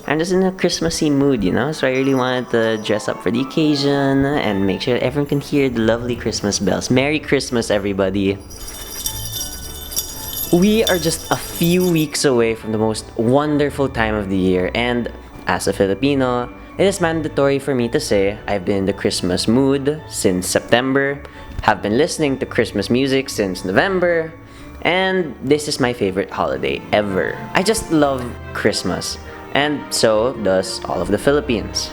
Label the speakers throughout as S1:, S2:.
S1: I'm just in a Christmassy mood, so I really wanted to dress up for the occasion and make sure that everyone can hear the lovely Christmas bells. Merry Christmas, everybody! We are just a few weeks away from the most wonderful time of the year, and as a Filipino, it is mandatory for me to say I've been in the Christmas mood since September, have been listening to Christmas music since November, and this is my favorite holiday ever. I just love Christmas, and so does all of the Philippines.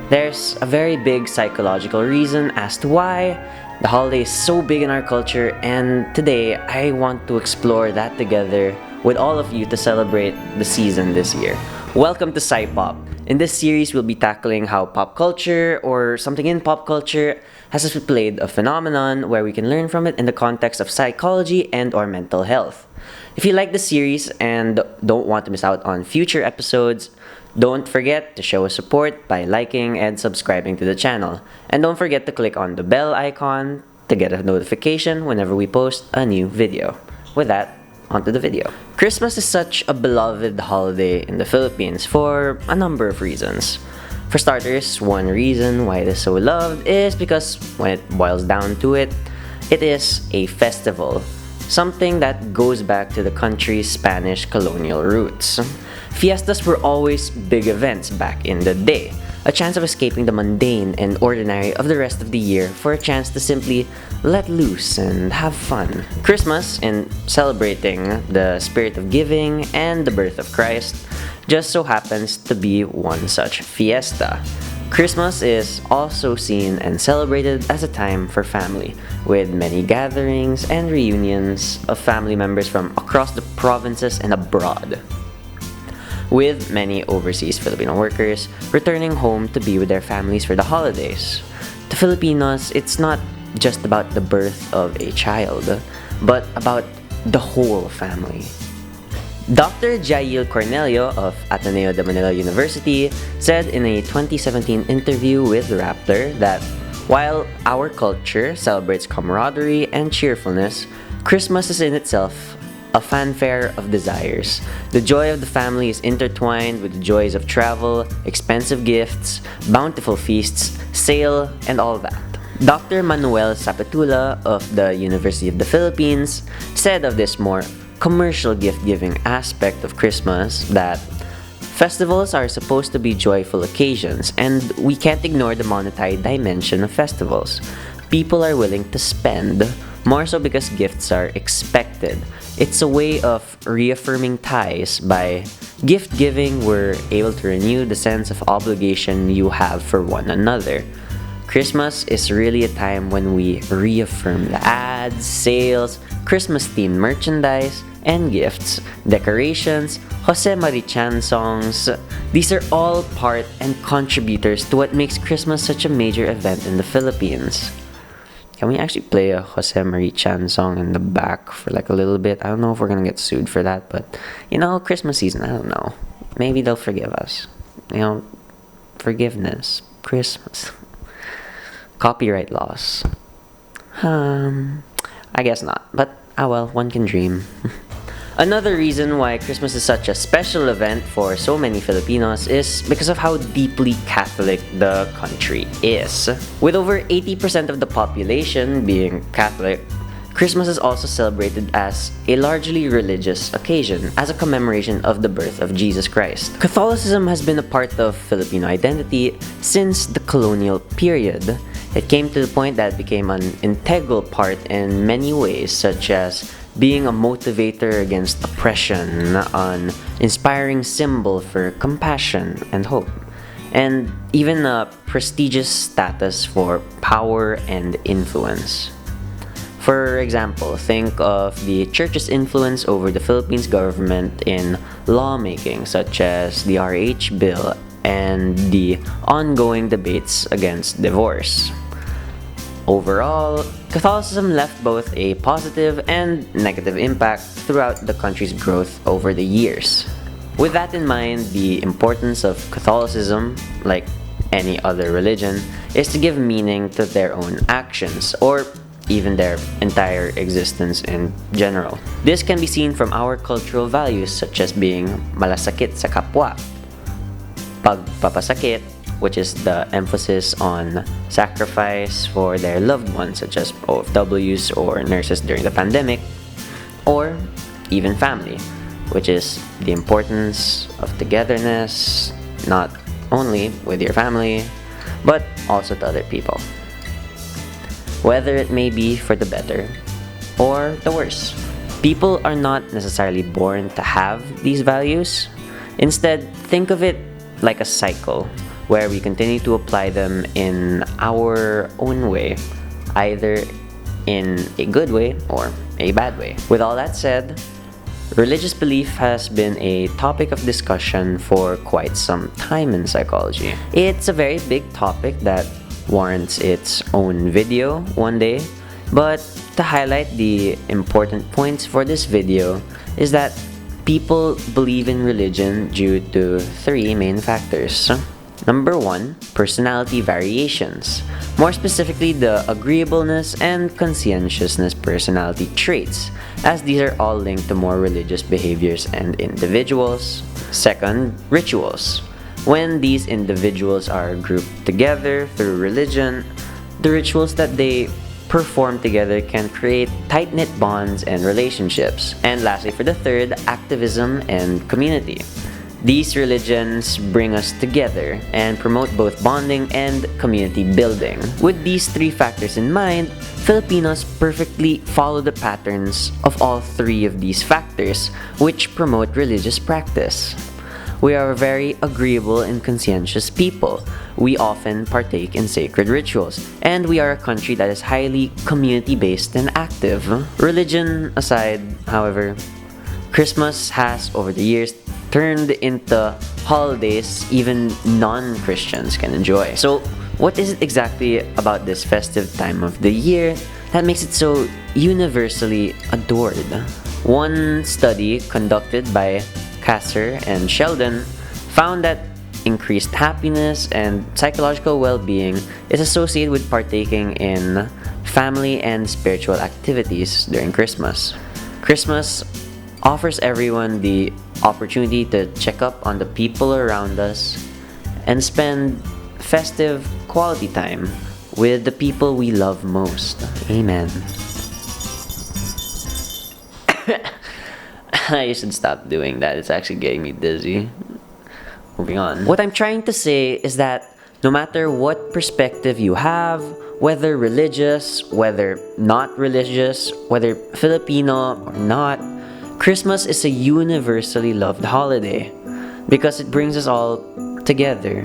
S1: There's a very big psychological reason as to why the holiday is so big in our culture, and today I want to explore that together with all of you to celebrate the season this year. Welcome to PsyPop. In this series, we'll be tackling how pop culture or something in pop culture has displayed a phenomenon where we can learn from it in the context of psychology and or mental health. If you like the series and don't want to miss out on future episodes, don't forget to show us support by liking and subscribing to the channel. And don't forget to click on the bell icon to get a notification whenever we post a new video. With that, onto the video. Christmas is such a beloved holiday in the Philippines for a number of reasons. For starters, one reason why it is so loved is because when it boils down to it, it is a festival. Something that goes back to the country's Spanish colonial roots. Fiestas were always big events back in the day, a chance of escaping the mundane and ordinary of the rest of the year for a chance to simply let loose and have fun. Christmas, in celebrating the spirit of giving and the birth of Christ, just so happens to be one such fiesta. Christmas is also seen and celebrated as a time for family, with many gatherings and reunions of family members from across the provinces and abroad, with many overseas Filipino workers returning home to be with their families for the holidays. To Filipinos, it's not just about the birth of a child, but about the whole family. Dr. Jail Cornelio of Ateneo de Manila University said in a 2017 interview with Raptor that while our culture celebrates camaraderie and cheerfulness, Christmas is in itself a fanfare of desires. The joy of the family is intertwined with the joys of travel, expensive gifts, bountiful feasts, sale, and all that. Dr. Manuel Sapetula of the University of the Philippines said of this more commercial gift-giving aspect of Christmas that festivals are supposed to be joyful occasions, and we can't ignore the monetary dimension of festivals. People are willing to spend, more so because gifts are expected. It's a way of reaffirming ties. By gift giving, we're able to renew the sense of obligation you have for one another. Christmas is really a time when we reaffirm the ads, sales, Christmas-themed merchandise, and gifts, decorations, Jose Marichan songs. These are all part and contributors to what makes Christmas such a major event in the Philippines. Can we actually play a Jose Marichan song in the back for like a little bit? I don't know if we're gonna get sued for that, but Christmas season, I don't know. Maybe they'll forgive us. Forgiveness. Christmas. Copyright laws. I guess not, but well, one can dream. Another reason why Christmas is such a special event for so many Filipinos is because of how deeply Catholic the country is. With over 80% of the population being Catholic, Christmas is also celebrated as a largely religious occasion, as a commemoration of the birth of Jesus Christ. Catholicism has been a part of Filipino identity since the colonial period. It came to the point that it became an integral part in many ways, such as being a motivator against oppression, an inspiring symbol for compassion and hope, and even a prestigious status for power and influence. For example, think of the Church's influence over the Philippines government in lawmaking, such as the RH bill and the ongoing debates against divorce. Overall, Catholicism left both a positive and negative impact throughout the country's growth over the years. With that in mind, the importance of Catholicism, like any other religion, is to give meaning to their own actions, or even their entire existence in general. This can be seen from our cultural values such as being malasakit sa kapwa, pagpapasakit, which is the emphasis on sacrifice for their loved ones, such as OFWs or nurses during the pandemic, or even family, which is the importance of togetherness, not only with your family, but also to other people. Whether it may be for the better or the worse. People are not necessarily born to have these values. Instead, think of it like a cycle where we continue to apply them in our own way, either in a good way or a bad way. With all that said, religious belief has been a topic of discussion for quite some time in psychology. It's a very big topic that warrants its own video one day, but to highlight the important points for this video is that people believe in religion due to three main factors. Number one, personality variations. More specifically, the agreeableness and conscientiousness personality traits, as these are all linked to more religious behaviors and individuals. Second, rituals. When these individuals are grouped together through religion, the rituals that they perform together can create tight-knit bonds and relationships. And lastly, for the third, activism and community. These religions bring us together and promote both bonding and community building. With these three factors in mind, Filipinos perfectly follow the patterns of all three of these factors, which promote religious practice. We are very agreeable and conscientious people. We often partake in sacred rituals, and we are a country that is highly community-based and active. Religion aside, however, Christmas has, over the years, turned into holidays even non-Christians can enjoy. So, what is it exactly about this festive time of the year that makes it so universally adored? One study conducted by Kasser and Sheldon found that increased happiness and psychological well-being is associated with partaking in family and spiritual activities during Christmas. Christmas offers everyone the opportunity to check up on the people around us and spend festive quality time with the people we love most. Amen. I should stop doing that. It's actually getting me dizzy. Moving on. What I'm trying to say is that no matter what perspective you have, whether religious, whether not religious, whether Filipino or not, Christmas is a universally loved holiday because it brings us all together,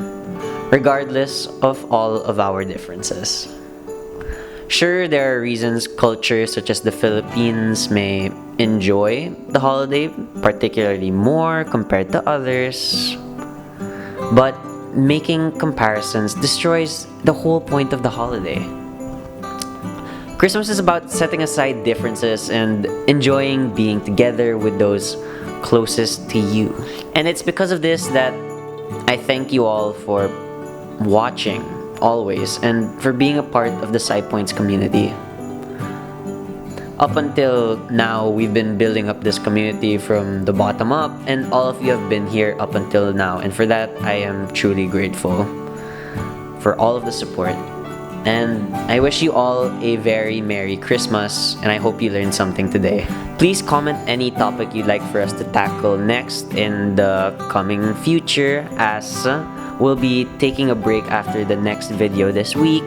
S1: regardless of all of our differences. Sure, there are reasons cultures such as the Philippines may enjoy the holiday particularly more compared to others, but making comparisons destroys the whole point of the holiday. Christmas is about setting aside differences and enjoying being together with those closest to you. And it's because of this that I thank you all for watching always and for being a part of the PsyPoints community. Up until now, we've been building up this community from the bottom up, and all of you have been here up until now, and for that I am truly grateful for all of the support. And I wish you all a very Merry Christmas, and I hope you learned something today. Please comment any topic you'd like for us to tackle next in the coming future, as we'll be taking a break after the next video this week.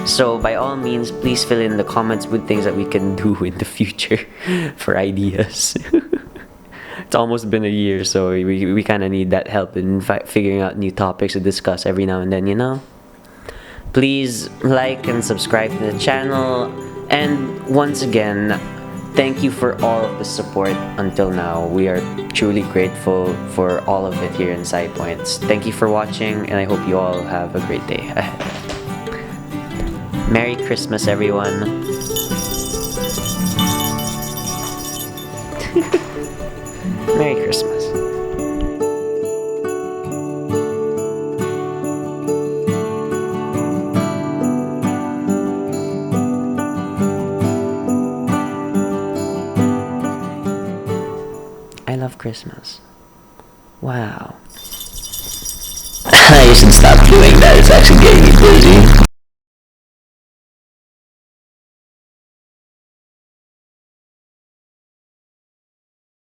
S1: So by all means, please fill in the comments with things that we can do in the future for ideas. It's almost been a year, so we kind of need that help in figuring out new topics to discuss every now and then, you know? Please like and subscribe to the channel, and once again, thank you for all of the support until now. We are truly grateful for all of it here in PsyPoints. Thank you for watching, and I hope you all have a great day ahead. Merry Christmas, everyone. Merry Christmas. I love Christmas. Wow.
S2: doing that, it's actually getting